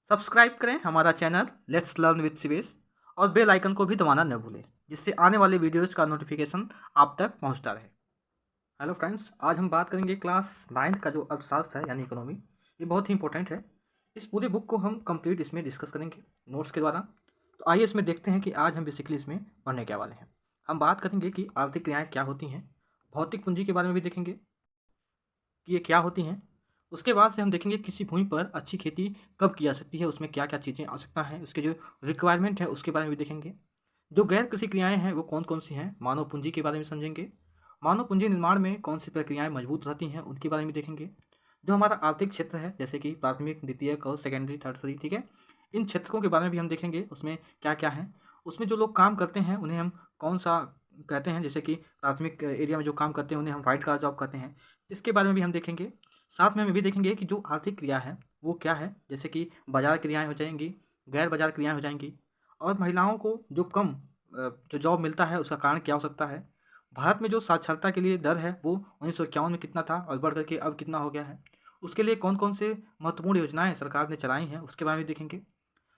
Subscribe करें हमारा channel let's learn with Sivesh और बेल आइकन को भी दबाना न भूलें, जिससे आने वाले वीडियोज़ का नोटिफिकेशन आप तक पहुंचता रहे। हेलो फ्रेंड्स, आज हम बात करेंगे क्लास 9th का जो अर्थशास्त्र है यानी इकोनॉमी। ये बहुत ही इंपॉर्टेंट है। इस पूरे बुक को हम कंप्लीट इसमें डिस्कस करेंगे नोट्स के द्वारा। तो आइए इसमें देखते हैं कि आज हम बेसिकली इसमें पढ़ने क्या वाले हैं। हम बात करेंगे कि आर्थिक क्रियाएँ क्या होती हैं, भौतिक पूंजी के बारे में भी देखेंगे कि ये क्या होती हैं। उसके बाद से हम देखेंगे किसी भूमि पर अच्छी खेती कब की जा सकती है, उसमें क्या-क्या चीज़ें आवश्यकता है, उसके जो रिक्वायरमेंट है उसके बारे में भी देखेंगे। जो गैर कृषि क्रियाएँ हैं वो कौन-कौन सी हैं, मानव पूंजी के बारे में समझेंगे। मानव पूंजी निर्माण में कौन सी प्रक्रियाएँ मजबूत रहती हैं उनके बारे में देखेंगे। जो हमारा आर्थिक क्षेत्र है जैसे कि प्राथमिक, द्वितीयक और सेकेंडरी, टर्टियरी, ठीक है? इन क्षेत्रों के बारे में भी हम देखेंगे उसमें क्या-क्या है। उसमें जो लोग काम करते हैं उन्हें हम कौन-सा कहते हैं, जैसे कि प्राथमिक एरिया में जो काम करते हैं उन्हें हम व्हाइट कॉलर जॉब कहते हैं। इसके बारे में भी हम देखेंगे। साथ में हम ये भी देखेंगे कि जो आर्थिक क्रिया है वो क्या है, जैसे कि बाजार क्रियाएँ हो जाएँगी, गैर बाजार क्रियाएँ हो जाएँगी और महिलाओं को जो कम जो जॉब मिलता है उसका कारण क्या हो सकता है। भारत में जो साक्षरता के लिए दर है वो 1951 में कितना था और बढ़ कर के अब कितना हो गया है। उसके लिए कौन-कौन से महत्वपूर्ण योजनाएँ सरकार ने चलाई हैं उसके बारे में देखेंगे।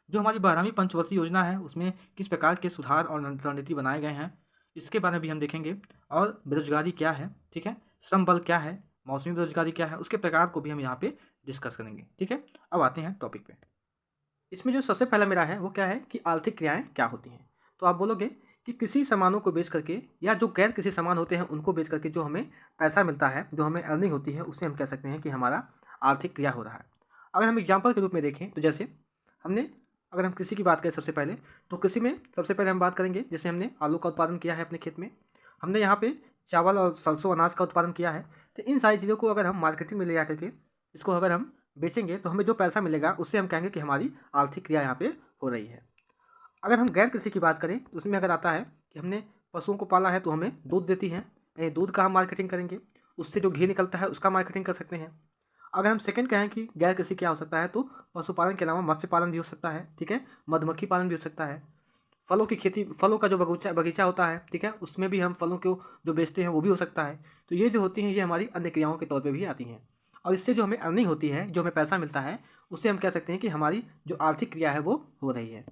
जो हमारी 12वीं पंचवर्षीय योजना है उसमें किस प्रकार के सुधार और रणनीति बनाए गए हैं, इसके बारे में भी हम देखेंगे। और बेरोजगारी क्या है, ठीक है? श्रम बल क्या है, मौसमी बेरोजगारी क्या है, उसके प्रकार को भी हम यहाँ पे डिस्कस करेंगे, ठीक है? अब आते हैं टॉपिक पे। इसमें जो सबसे पहला मेरा है वो क्या है कि आर्थिक क्रियाएँ क्या होती हैं? तो आप बोलोगे कि किसी सामानों को बेच करके या जो गैर कृषि सामान होते हैं उनको बेच करके जो हमें पैसा मिलता है, जो हमें अर्निंग होती है, उसे हम कह सकते हैं कि हमारा आर्थिक क्रिया हो रहा है। अगर हम एग्जाम्पल के रूप में देखें तो जैसे हमने अगर हम कृषि की बात करें सबसे पहले, तो कृषि में सबसे पहले हम बात करेंगे जैसे हमने आलू का उत्पादन किया है अपने खेत में, हमने यहाँ पे चावल और सरसों अनाज का उत्पादन किया है। तो इन सारी चीज़ों को अगर हम मार्केटिंग में ले जा करके इसको अगर हम बेचेंगे तो हमें जो पैसा मिलेगा उससे हम कहेंगे कि हमारी आर्थिक क्रिया यहाँ पे हो रही है। अगर हम गैर कृषि की बात करें तो उसमें अगर आता है कि हमने पशुओं को पाला है तो हमें दूध देती हैं, दूध का हम मार्केटिंग करेंगे, उससे जो घी निकलता है उसका मार्केटिंग कर सकते हैं। अगर हम सेकंड कहें कि गैर कृषि क्या हो सकता है तो पशुपालन के अलावा मत्स्य पालन भी हो सकता है, ठीक है? मधुमक्खी पालन भी हो सकता है। फलों की खेती, फलों का जो बगीचा बगीचा होता है, ठीक है? उसमें भी हम फलों को जो बेचते हैं वो भी हो सकता है। तो ये जो होती हैं ये हमारी अन्य क्रियाओं के तौर पे भी आती हैं और इससे जो हमें अर्निंग होती है, जो हमें पैसा मिलता है, उससे हम कह सकते हैं कि हमारी जो आर्थिक क्रिया है वो हो रही है।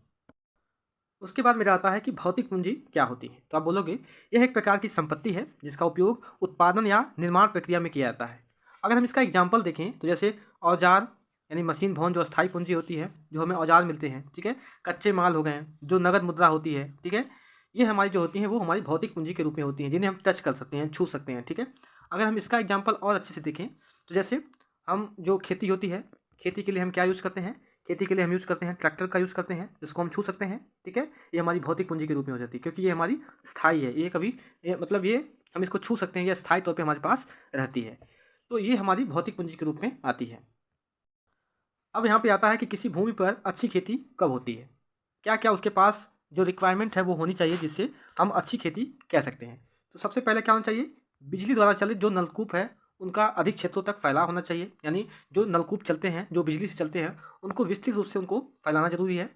उसके बाद मेरा आता है कि भौतिक पूंजी क्या होती है? तो आप बोलोगे यह एक प्रकार की संपत्ति है जिसका उपयोग उत्पादन या निर्माण प्रक्रिया में किया जाता है। अगर हम इसका एग्जाम्पल देखें तो जैसे औजार यानी मशीन भवन जो अस्थायी पूंजी होती है, जो हमें औजार मिलते हैं, ठीक है? कच्चे माल हो गए, जो नगद मुद्रा होती है, ठीक है? ये हमारी जो होती हैं वो हमारी भौतिक पूंजी के रूप में होती हैं, जिन्हें हम टच कर सकते हैं, छू सकते हैं, ठीक है? अगर हम इसका एग्जाम्पल और अच्छे से देखें तो जैसे हम जो खेती होती है, खेती के लिए हम क्या यूज़ करते हैं? खेती के लिए हम यूज़ करते हैं ट्रैक्टर का यूज़ करते हैं, जिसको हम छू सकते हैं, ठीक है? ये हमारी भौतिक पूंजी के रूप में हो जाती है क्योंकि ये हमारी स्थायी है, ये कभी मतलब ये हम इसको छू सकते हैं, ये स्थायी तौर पे हमारे पास रहती है। तो ये हमारी भौतिक पूंजी के रूप में आती है। अब यहाँ पे आता है कि किसी भूमि पर अच्छी खेती कब होती है? क्या-क्या उसके पास जो रिक्वायरमेंट है वो होनी चाहिए जिससे हम अच्छी खेती कह सकते हैं। तो सबसे पहले क्या होना चाहिए? बिजली द्वारा चालित जो नलकूप है उनका अधिक क्षेत्रों तक फैलाव होना चाहिए। यानी जो नलकूप चलते हैं, जो बिजली से चलते हैं, उनको विस्तृत रूप से उनको फैलाना ज़रूरी है।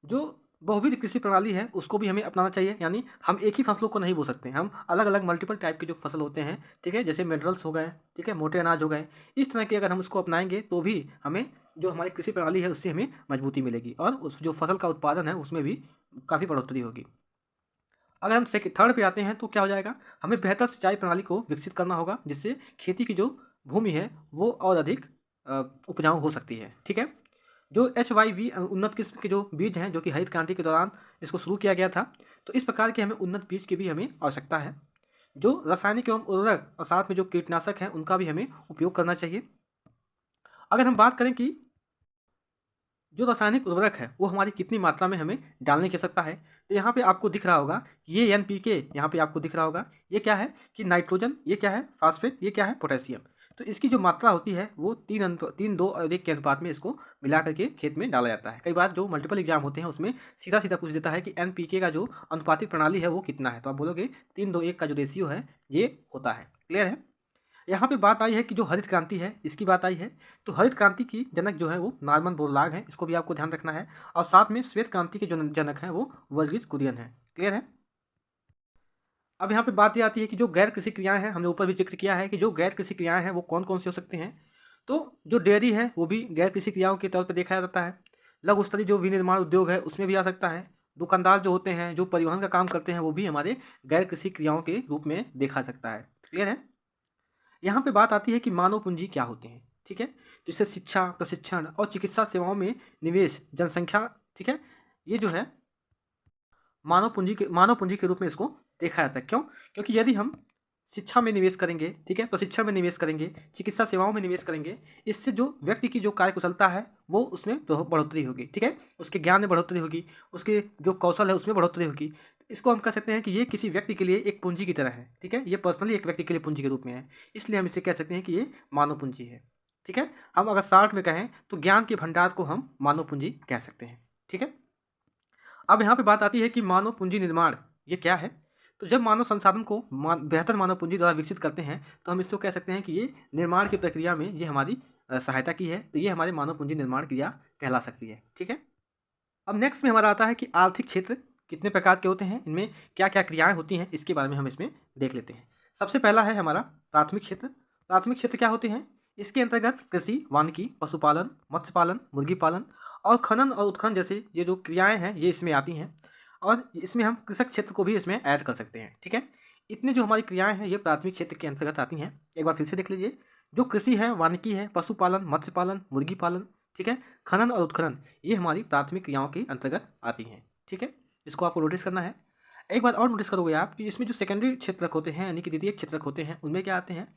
जो बहुविध कृषि प्रणाली है उसको भी हमें अपनाना चाहिए, यानी हम एक ही फसलों को नहीं बो सकते, हम अलग अलग मल्टीपल टाइप के जो फसल होते हैं, ठीक है? जैसे मिनरल्स हो गए, ठीक है? मोटे अनाज हो गए, इस तरह के अगर हम उसको अपनाएंगे तो भी हमें जो हमारी कृषि प्रणाली है उससे हमें मजबूती मिलेगी और उस जो फसल का उत्पादन है उसमें भी काफ़ी बढ़ोतरी होगी। अगर हम थर्ड पे आते हैं तो क्या हो जाएगा, हमें बेहतर सिंचाई प्रणाली को विकसित करना होगा जिससे खेती की जो भूमि है वो और अधिक उपजाऊ हो सकती है, ठीक है? जो HYV उन्नत किस्म के जो बीज हैं जो कि हरित क्रांति के दौरान इसको शुरू किया गया था, तो इस प्रकार के हमें उन्नत बीज की भी हमें आवश्यकता है। जो रासायनिक एवं उर्वरक और साथ में जो कीटनाशक हैं उनका भी हमें उपयोग करना चाहिए। अगर हम बात करें कि जो रासायनिक उर्वरक है वो हमारी कितनी मात्रा में हमें डालने की आवश्यकता है, तो यहाँ पे आपको दिख रहा होगा ये NPK, यहाँ पे आपको दिख रहा होगा ये क्या है कि नाइट्रोजन, ये क्या है फास्फेट, ये क्या है पोटेशियम। तो इसकी जो मात्रा होती है वो 3:2 के अनुपात में इसको मिला करके खेत में डाला जाता है। कई बार जो मल्टीपल एग्जाम होते हैं उसमें सीधा सीधा पूछ देता है कि NPK का जो अनुपातिक प्रणाली है वो कितना है, तो आप बोलोगे 3:1 का जो रेशियो है ये होता है। क्लियर है? यहाँ पे बात आई है कि जो हरित क्रांति है इसकी बात आई है, तो हरित क्रांति की जनक जो है वो नॉर्मन बोरलॉग हैं, इसको भी आपको ध्यान रखना है। और साथ में श्वेत क्रांति के जो जनक हैं वो वर्गीज कुरियन हैं। क्लियर है? अब यहाँ पे बात ये आती है कि जो गैर कृषि क्रियाएं हैं, हमने ऊपर भी जिक्र किया है कि जो गैर कृषि क्रियाएं हैं वो कौन कौन सी हो सकती हैं। तो जो डेयरी है वो भी गैर कृषि क्रियाओं के तौर पर देखा जाता है। लघु स्तरीय जो विनिर्माण उद्योग है उसमें भी आ सकता है। दुकानदार जो होते हैं, जो परिवहन का काम करते हैं, वो भी हमारे गैर कृषि क्रियाओं के रूप में देखा सकता है। क्लियर है। यहाँ पे बात आती है कि मानव पूंजी क्या होते हैं। ठीक है, तो इससे शिक्षा, प्रशिक्षण और चिकित्सा सेवाओं में निवेश, जनसंख्या, ठीक है, ये जो है मानव पूंजी के रूप में इसको देखा जाता है। क्यों? क्योंकि यदि हम शिक्षा में निवेश करेंगे, ठीक है, प्रशिक्षण में निवेश करेंगे, चिकित्सा सेवाओं में निवेश करेंगे, इससे जो व्यक्ति की जो कार्यकुशलता है वो उसमें बढ़ोतरी होगी। ठीक है, उसके ज्ञान में बढ़ोतरी होगी, उसके जो कौशल है उसमें बढ़ोतरी होगी। इसको हम कह सकते हैं कि ये किसी व्यक्ति के लिए एक पूंजी की तरह है। ठीक है, ये पर्सनली एक व्यक्ति के लिए पूंजी के रूप में है, इसलिए हम इसे कह सकते हैं कि ये मानव पूंजी है। ठीक है, हम अगर शॉर्ट में कहें तो ज्ञान के भंडार को हम मानव पूंजी कह सकते हैं। ठीक है, अब यहाँ पे बात आती है कि मानव पूंजी निर्माण ये क्या है। तो जब मानव संसाधन को बेहतर मानव पूंजी द्वारा विकसित करते हैं तो हम इसको कह सकते हैं कि ये निर्माण की प्रक्रिया में ये हमारी सहायता की है, तो ये हमारे मानव पूंजी निर्माण क्रिया कहला सकती है। ठीक है, अब नेक्स्ट में हमारा आता है कि आर्थिक क्षेत्र कितने प्रकार के होते हैं, इनमें क्या क्या क्रियाएं होती हैं, इसके बारे में हम इसमें देख लेते हैं। सबसे पहला है हमारा प्राथमिक क्षेत्र। प्राथमिक क्षेत्र क्या होते हैं? इसके अंतर्गत कृषि, वानिकी, पशुपालन, मत्स्य पालन, मुर्गी पालन और खनन और उत्खनन जैसे ये जो क्रियाएं हैं ये इसमें आती हैं, और इसमें हम कृषक क्षेत्र को भी इसमें ऐड कर सकते हैं। ठीक है, इतनी जो हमारी क्रियाएं हैं ये प्राथमिक क्षेत्र के अंतर्गत आती हैं। एक बार फिर से देख लीजिए, जो कृषि है, वानिकी है, पशुपालन, मत्स्य पालन, मुर्गी पालन, ठीक है, खनन और उत्खनन, ये हमारी प्राथमिक क्रियाओं के अंतर्गत आती हैं। ठीक है, इसको आपको नोटिस करना है। एक बात और नोटिस करोगे आप कि इसमें जो सेकेंडरी क्षेत्रक होते हैं यानी कि द्वितीय क्षेत्रक होते हैं, उनमें क्या आते हैं?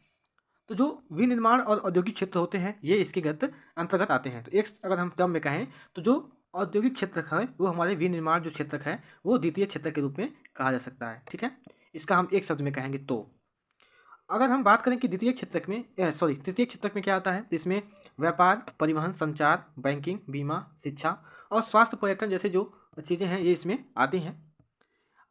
तो जो विनिर्माण और औद्योगिक क्षेत्र होते हैं ये इसके अंतर्गत आते हैं। तो एक अगर हम टर्म में कहें तो जो औद्योगिक क्षेत्रक है वो हमारे विनिर्माण जो क्षेत्रक है वो द्वितीय क्षेत्रक के रूप में कहा जा सकता है। ठीक है, इसका हम एक शब्द में कहेंगे। तो अगर हम बात करें कि द्वितीय क्षेत्रक में तृतीय क्षेत्रक में क्या आता है, तो इसमें व्यापार, परिवहन, संचार, बैंकिंग, बीमा, शिक्षा और स्वास्थ्य, पर्यटन जैसे जो चीज़ें हैं ये इसमें आती हैं।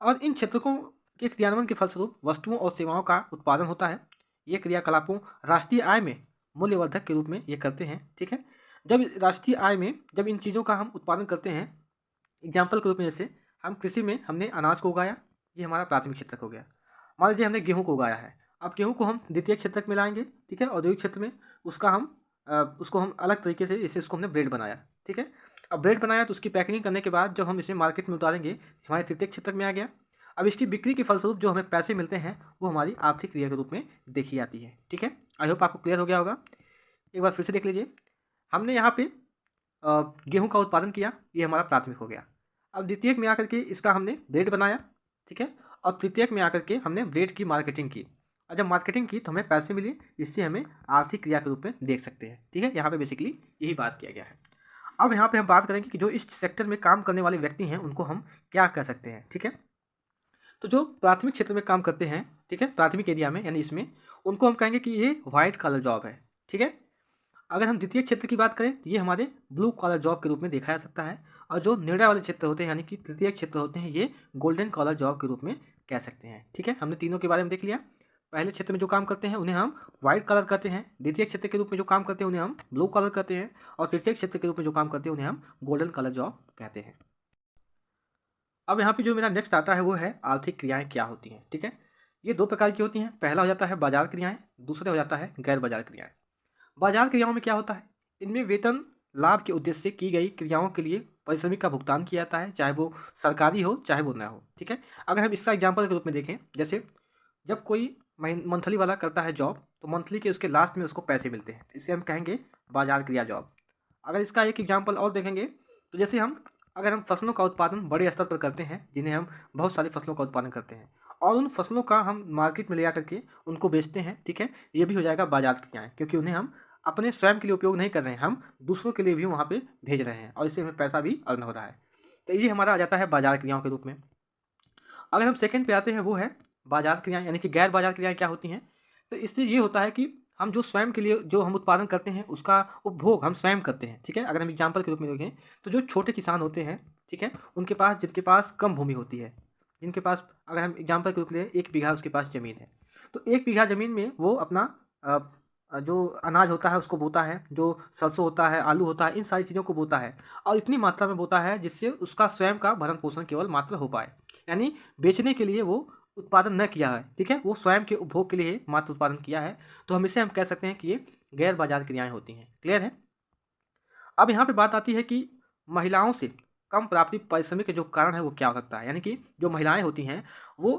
और इन क्षेत्रकों के क्रियान्वयन के फलस्वरूप वस्तुओं और सेवाओं का उत्पादन होता है। ये क्रियाकलापों राष्ट्रीय आय में मूल्यवर्धक के रूप में ये करते हैं। ठीक है, जब राष्ट्रीय आय में जब इन चीज़ों का हम उत्पादन करते हैं, एग्जाम्पल के रूप में जैसे हम कृषि में हमने अनाज को उगाया, ये हमारा प्राथमिक क्षेत्रक हो गया। मान लीजिए हमने गेहूँ को उगाया है, अब गेहूँ को हम द्वितीय क्षेत्रक में लाएंगे। ठीक है, औद्योगिक क्षेत्र में उसको हम अलग तरीके से, जैसे उसको हमने ब्रेड बनाया। ठीक है, अब ब्रेड बनाया तो उसकी पैकिंग करने के बाद जब हम इसे मार्केट में उतारेंगे हमारे तृतीय क्षेत्रक में आ गया। अब इसकी बिक्री के फलस्वरूप जो हमें पैसे मिलते हैं वो हमारी आर्थिक क्रिया के रूप में देखी जाती है। ठीक है, आई होप आपको क्लियर हो गया होगा। एक बार फिर से देख लीजिए, हमने यहाँ पे गेहूं का उत्पादन किया, ये हमारा प्राथमिक हो गया। अब द्वितीयक में आकर के इसका हमने ब्रेड बनाया। ठीक है, और तृतीयक में आकर के हमने ब्रेड की मार्केटिंग की, और जब मार्केटिंग की तो हमें पैसे मिले, इससे हमें आर्थिक क्रिया के रूप में देख सकते हैं। ठीक है, यहाँ पे बेसिकली यही बात किया गया है। अब यहाँ पे हम बात करेंगे कि जो इस सेक्टर में काम करने वाले व्यक्ति हैं उनको हम क्या कह सकते हैं। ठीक है, तो जो प्राथमिक क्षेत्र में काम करते हैं, ठीक है, प्राथमिक एरिया में यानी इसमें, उनको हम कहेंगे कि ये वाइट कॉलर जॉब है। ठीक है, अगर हम द्वितीय क्षेत्र की बात करें तो ये हमारे ब्लू कॉलर जॉब के रूप में देखा जा सकता है, और जो निर्णय वाले क्षेत्र होते हैं यानी कि तृतीय क्षेत्र होते हैं ये गोल्डन कॉलर जॉब के रूप में कह सकते हैं। ठीक है, हमने तीनों के बारे में देख लिया। पहले क्षेत्र में जो काम करते हैं उन्हें हम व्हाइट कलर कहते हैं, द्वितीय क्षेत्र के रूप में जो काम करते हैं उन्हें हम ब्लू कलर कहते हैं, और तृतीय क्षेत्र के रूप में जो काम करते हैं उन्हें हम गोल्डन कलर जॉब कहते हैं। अब यहाँ पे जो मेरा नेक्स्ट आता है वो है आर्थिक क्रियाएं क्या होती हैं। ठीक है, ये दो प्रकार की होती हैं। पहला हो जाता है बाजार क्रियाएं, दूसरा हो जाता है गैर बाजार क्रियाएं। बाजार क्रियाओं में क्या होता है, इनमें वेतन लाभ के उद्देश्य से की गई क्रियाओं के लिए पारिश्रमिक का भुगतान किया जाता है, चाहे वो सरकारी हो चाहे वो न हो। ठीक है, अगर हम इसका एग्जाम्पल के रूप में देखें, जैसे जब कोई मंथली वाला करता है जॉब तो मंथली के उसके लास्ट में उसको पैसे मिलते हैं, इसे हम कहेंगे बाजार क्रिया जॉब। अगर इसका एक एग्जाम्पल और देखेंगे तो जैसे अगर हम फसलों का उत्पादन बड़े स्तर पर करते हैं, जिन्हें हम बहुत सारी फसलों का उत्पादन करते हैं और उन फसलों का हम मार्केट में ले जाकर के उनको बेचते हैं। ठीक है, ये भी हो जाएगा बाजार क्रियाएं, क्योंकि उन्हें हम अपने स्वयं के लिए उपयोग नहीं कर रहे हैं, हम दूसरों के लिए भी वहाँ पे भेज रहे हैं और इससे हमें पैसा भी अर्न हो रहा है। तो ये हमारा आ जाता है बाजार क्रियाओं के रूप में। अगर हम सेकंड पे आते हैं वो है बाजार क्रियाएं, यानी कि गैर बाजार क्रियाएं क्या होती हैं। तो इससे ये होता है कि हम जो स्वयं के लिए जो हम उत्पादन करते हैं उसका उपभोग हम स्वयं करते हैं। ठीक है, अगर हम एग्जाम्पल के रूप में देखें तो जो छोटे किसान होते हैं, ठीक है, जिनके पास कम भूमि होती है, जिनके पास, अगर हम एग्जाम्पल के रूप में 1 बीघा उसके पास ज़मीन है, तो 1 बीघा ज़मीन में वो अपना जो अनाज होता है उसको बोता है, जो सरसों होता है, आलू होता है, इन सारी चीज़ों को बोता है, और इतनी मात्रा में बोता है जिससे उसका स्वयं का भरण पोषण केवल मात्र हो पाए, यानी बेचने के लिए वो उत्पादन न किया है। ठीक है, वो स्वयं के उपभोग के लिए मात्र उत्पादन किया है, तो हम इसे कह सकते हैं कि ये गैर बाजार क्रियाएं होती हैं। क्लियर है। अब यहाँ पे बात आती है कि महिलाओं से कम प्राप्ति पारिश्रमिक के जो कारण है वो क्या हो सकता है, यानी कि जो महिलाएं होती हैं वो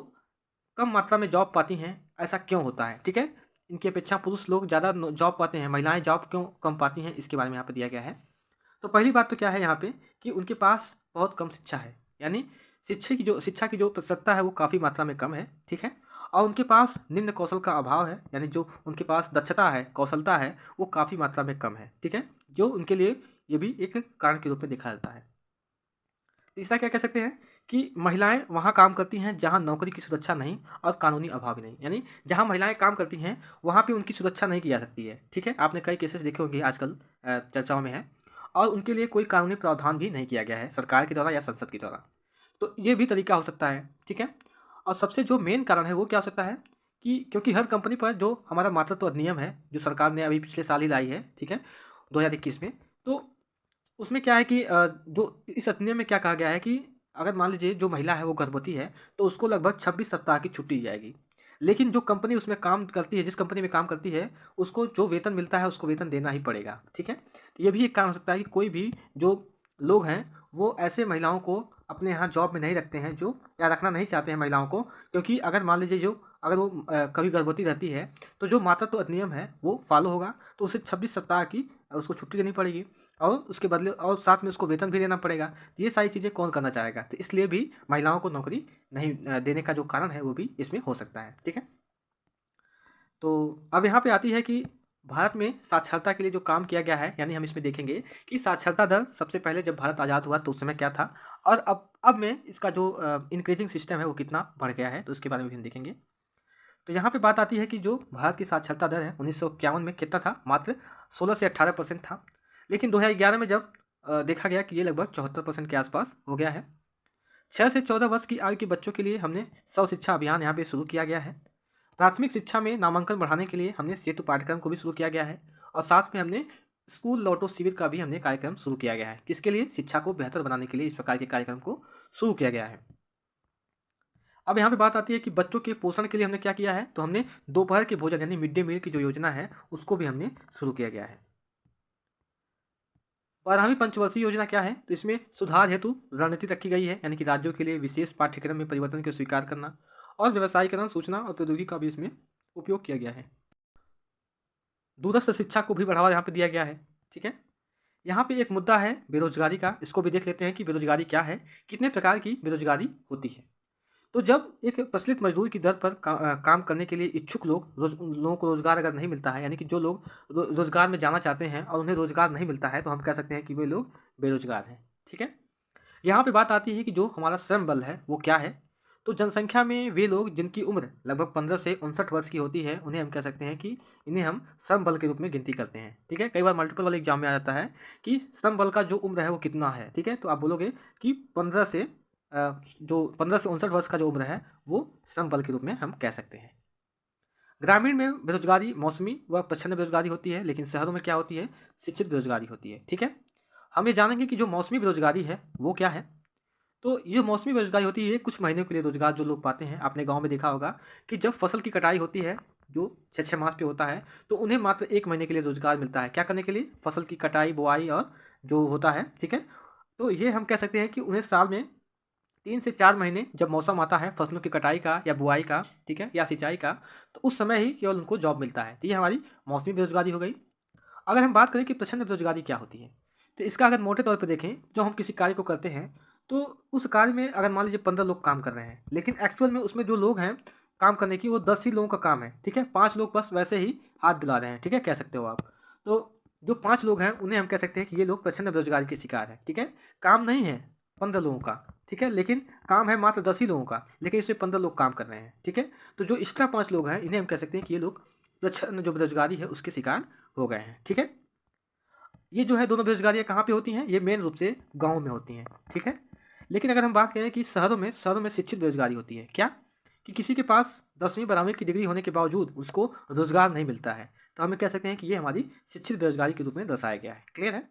कम मात्रा में जॉब पाती हैं, ऐसा क्यों होता है, ठीक है। इनकी अपेक्षा पुरुष लोग ज़्यादा जॉब पाते हैं, महिलाएं जॉब क्यों कम पाती हैं, इसके बारे में यहाँ पर दिया गया है। तो पहली बात तो क्या है यहाँ पे कि उनके पास बहुत कम शिक्षा है, यानी शिक्षा की जो प्रतिशतता है वो काफ़ी मात्रा में कम है, ठीक है। और उनके पास निम्न कौशल का अभाव है, यानी जो उनके पास दक्षता है, कौशलता है, वो काफ़ी मात्रा में कम है, ठीक है, जो उनके लिए ये भी एक कारण के रूप में देखा जाता है। तीसरा क्या कह सकते हैं कि महिलाएं वहाँ काम करती हैं जहाँ नौकरी की सुरक्षा नहीं और कानूनी अभाव भी नहीं, यानी जहाँ महिलाएं काम करती हैं वहाँ पे उनकी सुरक्षा नहीं की जा सकती है, ठीक है। आपने कई केसेस देखे होंगे आजकल चर्चाओं में है, और उनके लिए कोई कानूनी प्रावधान भी नहीं किया गया है सरकार के द्वारा या संसद के द्वारा। तो ये भी तरीका हो सकता है, ठीक है। और सबसे जो मेन कारण है वो क्या हो सकता है कि क्योंकि हर कंपनी पर जो हमारा मातृत्व अधिनियम है जो सरकार ने अभी पिछले साल ही लाई है, ठीक है, 2021 में, तो उसमें क्या है कि जो इस अधिनियम में क्या कहा गया है कि अगर मान लीजिए जो महिला है वो गर्भवती है तो उसको लगभग 26 सप्ताह की छुट्टी दी जाएगी। लेकिन जो कंपनी उसमें काम करती है, जिस कंपनी में काम करती है, उसको जो वेतन मिलता है उसको वेतन देना ही पड़ेगा, ठीक है। तो ये भी एक कारण हो सकता है कि कोई भी जो लोग हैं वो ऐसे महिलाओं को अपने यहाँ जॉब में नहीं रखते हैं, जो या रखना नहीं चाहते हैं महिलाओं को, क्योंकि अगर मान लीजिए जो अगर वो कभी गर्भवती रहती है तो जो मातृत्व अधिनियम है वो फॉलो होगा, तो उसे 26 सप्ताह की उसको छुट्टी देनी पड़ेगी और उसके बदले और साथ में उसको वेतन भी देना पड़ेगा। तो ये सारी चीज़ें कौन करना चाहेगा, तो इसलिए भी महिलाओं को नौकरी नहीं देने का जो कारण है वो भी इसमें हो सकता है, ठीक है। तो अब यहाँ पे आती है कि भारत में साक्षरता के लिए जो काम किया गया है, यानी हम इसमें देखेंगे कि साक्षरता दर सबसे पहले जब भारत आज़ाद हुआ तो उस समय क्या था, और अब में इसका जो इंक्रीजिंग सिस्टम है वो कितना बढ़ गया है, तो उसके बारे में भी हम देखेंगे। तो यहाँ पे बात आती है कि जो भारत की साक्षरता दर है 1951 में कितना था, मात्र 16 से 18% था। लेकिन 2011 में जब देखा गया कि ये लगभग 74% के आसपास हो गया है। 6 से 14 वर्ष की आयु के बच्चों के लिए हमने सर्व शिक्षा अभियान यहाँ पे शुरू किया गया है। प्राथमिक शिक्षा में नामांकन बढ़ाने के लिए हमने सेतु पाठ्यक्रम को भी शुरू किया गया है, और साथ में हमने स्कूल लौटो शिविर का भी हमने कार्यक्रम शुरू किया गया है। किसके लिए? शिक्षा को बेहतर बनाने के लिए इस प्रकार के कार्यक्रम को शुरू किया गया है। अब यहाँ पे बात आती है कि बच्चों के पोषण के लिए हमने क्या किया है, तो हमने दोपहर के भोजन यानी मिड डे मील की जो योजना है उसको भी हमने शुरू किया गया है। 12वीं पंचवर्षीय योजना क्या है, तो इसमें सुधार हेतु रणनीति रखी गई है, यानी कि राज्यों के लिए विशेष पाठ्यक्रम में परिवर्तन को स्वीकार करना और व्यवसायीकरण, सूचना और प्रौद्योगिकी का भी इसमें उपयोग किया गया है। दूरस्थ शिक्षा को भी बढ़ावा यहाँ पे दिया गया है, ठीक है। यहाँ पे एक मुद्दा है बेरोजगारी का, इसको भी देख लेते हैं कि बेरोजगारी क्या है, कितने प्रकार की बेरोजगारी होती है। तो जब एक प्रचलित मजदूर की दर पर काम करने के लिए इच्छुक लोगों को रोजगार अगर नहीं मिलता है, यानी कि जो लोग रोजगार में जाना चाहते हैं और उन्हें रोजगार नहीं मिलता है, तो हम कह सकते हैं कि वे लोग बेरोजगार हैं, ठीक है। यहाँ पे बात आती है कि जो हमारा श्रम बल है वो क्या है, तो जनसंख्या में वे लोग जिनकी उम्र लगभग 15 से 59 वर्ष की होती है उन्हें हम कह सकते हैं कि इन्हें हम श्रम बल के रूप में गिनती करते हैं, ठीक है। कई बार मल्टीपल वाले एग्जाम में आ जाता है कि श्रम बल का जो उम्र है वो कितना है, ठीक है, तो आप बोलोगे कि 15 से 59 वर्ष का जो उम्र है वो श्रम बल के रूप में हम कह सकते हैं। ग्रामीण में बेरोजगारी मौसमी व प्रच्छन्न बेरोजगारी होती है, लेकिन शहरों में क्या होती है, शिक्षित बेरोजगारी होती है, ठीक है। हम ये जानेंगे कि जो मौसमी बेरोजगारी है वो क्या है। तो ये मौसमी बेरोजगारी होती है कुछ महीनों के लिए रोजगार जो लोग पाते हैं। आपने गांव में देखा होगा कि जब फसल की कटाई होती है जो 6-6 मास पे होता है, तो उन्हें मात्र 1 महीने के लिए रोजगार मिलता है। क्या करने के लिए? फसल की कटाई, बुआई और जो होता है, ठीक है। तो ये हम कह सकते हैं कि उन्हें साल में 3 से 4 महीने जब मौसम आता है फसलों की कटाई का या बुआई का, ठीक है, या सिंचाई का, तो उस समय ही केवल उनको जॉब मिलता है। तो ये हमारी मौसमी बेरोजगारी हो गई। अगर हम बात करें कि प्रच्छन्न बेरोजगारी क्या होती है, तो इसका अगर मोटे तौर पर देखें, जो हम किसी कार्य को करते हैं तो उस कार्य में अगर मान लीजिए 15 लोग काम कर रहे हैं, लेकिन एक्चुअल में उसमें जो लोग हैं काम करने की वो 10 ही लोगों का काम है, ठीक है। 5 लोग बस वैसे ही हाथ दिला रहे हैं, ठीक है, कह सकते हो आप। तो जो 5 लोग हैं उन्हें हम कह सकते हैं कि ये लोग प्रच्छन्न बेरोजगारी के शिकार हैं, ठीक है। काम नहीं है 15 लोगों का, ठीक है, लेकिन काम है मात्र 10 ही लोगों का, लेकिन इसमें 15 लोग काम कर रहे हैं, ठीक है। तो जो एक्स्ट्रा 5 लोग हैं इन्हें हम कह सकते हैं कि ये लोग प्रच्छन्न जो बेरोजगारी है उसके शिकार हो गए हैं, ठीक है। ये जो है दोनों बेरोजगारियाँ कहाँ पे होती हैं? ये मेन रूप से गाँव में होती हैं, ठीक है। लेकिन अगर हम बात करें कि शहरों में शिक्षित बेरोजगारी होती है, क्या? कि किसी के पास 10वीं 12वीं की डिग्री होने के बावजूद उसको रोजगार नहीं मिलता है, तो हमें कह सकते हैं कि ये हमारी शिक्षित बेरोजगारी के रूप में दर्शाया गया है। क्लियर है?